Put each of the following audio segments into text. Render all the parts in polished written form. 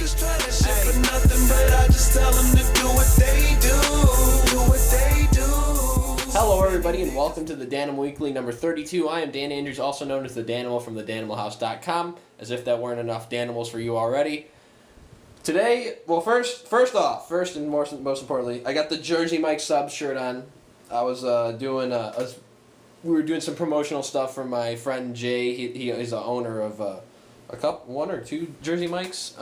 just try that shit for nothing, but I just tell them to do what they do. Do what they do. Hello everybody and welcome to the Danimal Weekly number 32. I am Dan Andrews, also known as the Danimal from thedanimalhouse.com, as if that weren't enough Danimals for you already. Today, well first and most importantly, I got the Jersey Mike Subs shirt on. I was we were doing some promotional stuff for my friend Jay. He is the owner of one or two Jersey Mikes.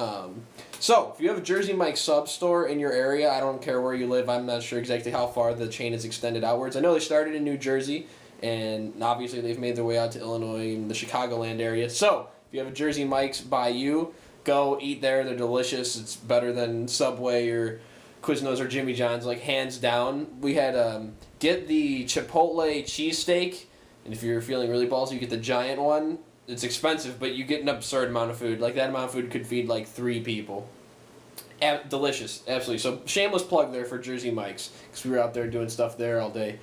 So, if you have a Jersey Mike sub store in your area, I don't care where you live, I'm not sure exactly how far the chain is extended outwards. I know they started in New Jersey, and obviously they've made their way out to Illinois and the Chicagoland area. So, if you have a Jersey Mike's by you, go eat there. They're delicious. It's better than Subway or Quiznos or Jimmy John's, like hands down. We had, get the Chipotle cheesesteak, and if you're feeling really ballsy, you get the giant one. It's expensive, but you get an absurd amount of food. Like, that amount of food could feed, like, 3 people. Delicious, absolutely. So, shameless plug there for Jersey Mike's, because we were out there doing stuff there all day.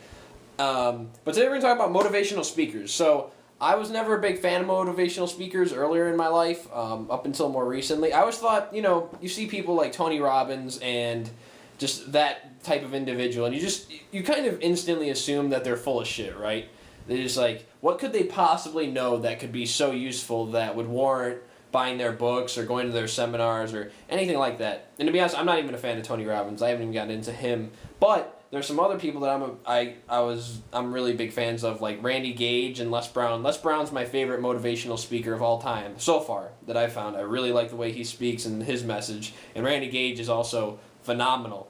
But today we're going to talk about motivational speakers. So, I was never a big fan of motivational speakers earlier in my life, up until more recently. I always thought, you see people like Tony Robbins and just that type of individual, and you kind of instantly assume that they're full of shit, right? They're just like, what could they possibly know that could be so useful that would warrant buying their books or going to their seminars or anything like that? And to be honest, I'm not even a fan of Tony Robbins. I haven't even gotten into him. But there's some other people that I'm really big fans of, like Randy Gage and Les Brown. Les Brown's my favorite motivational speaker of all time so far that I've found. I really like the way he speaks and his message. And Randy Gage is also phenomenal.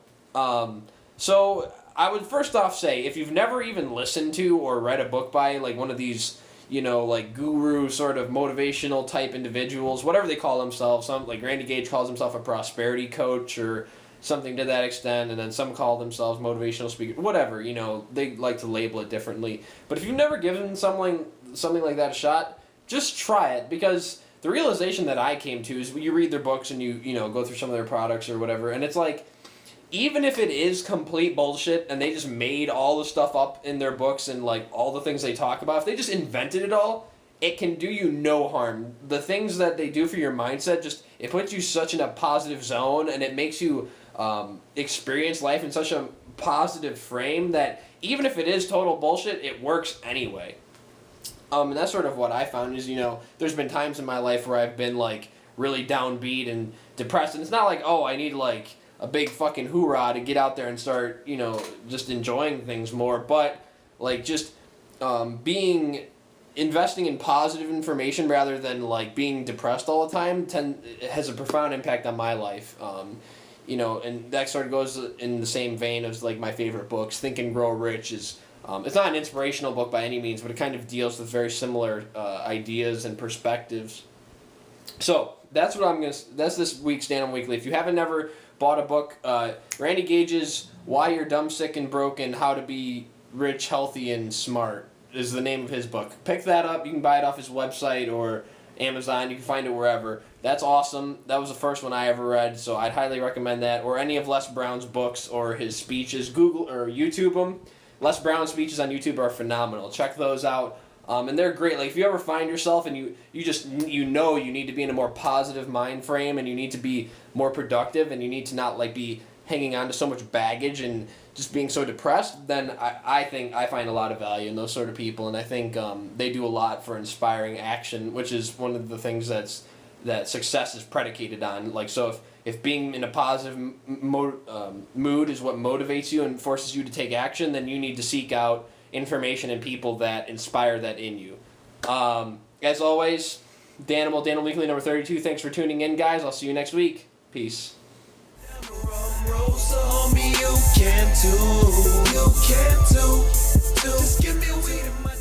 So I would first off say, if you've never even listened to or read a book by like one of these, like guru sort of motivational type individuals, whatever they call themselves, some like Randy Gage calls himself a prosperity coach or something to that extent, and then some call themselves motivational speakers, whatever, they like to label it differently. But if you've never given something like that a shot, just try it, because the realization that I came to is you read their books and you go through some of their products or whatever, and it's like, even if it is complete bullshit and they just made all the stuff up in their books and like all the things they talk about, if they just invented it all, it can do you no harm. The things that they do for your mindset, it puts you such in a positive zone, and it makes you experience life in such a positive frame that even if it is total bullshit, it works anyway. And that's sort of what I found is, there's been times in my life where I've been like really downbeat and depressed, and it's not like, oh, I need like a big fucking hoorah to get out there and start, just enjoying things more, but like just investing in positive information rather than like being depressed all the time has a profound impact on my life. And that sort of goes in the same vein as like my favorite books. Think and Grow Rich is it's not an inspirational book by any means, but it kind of deals with very similar ideas and perspectives. So that's this week's Danimal Weekly. If you haven't ever bought a book, Randy Gage's Why You're Dumb, Sick, and Broken, How to Be Rich, Healthy, and Smart is the name of his book. Pick that up. You can buy it off his website or Amazon. You can find it wherever. That's awesome. That was the first one I ever read, so I'd highly recommend that. Or any of Les Brown's books or his speeches. Google or YouTube them. Les Brown's speeches on YouTube are phenomenal. Check those out. And they're great. Like, if you ever find yourself and you need to be in a more positive mind frame and you need to be more productive and you need to not like be hanging on to so much baggage and just being so depressed, then I think I find a lot of value in those sort of people, and I think they do a lot for inspiring action, which is one of the things that success is predicated on. Like, so if being in a positive mood is what motivates you and forces you to take action, then you need to seek out information and people that inspire that in you. As always, Danimal Weekly number 32. Thanks for tuning in, guys. I'll see you next week. Peace. You can too. Just give me weed in my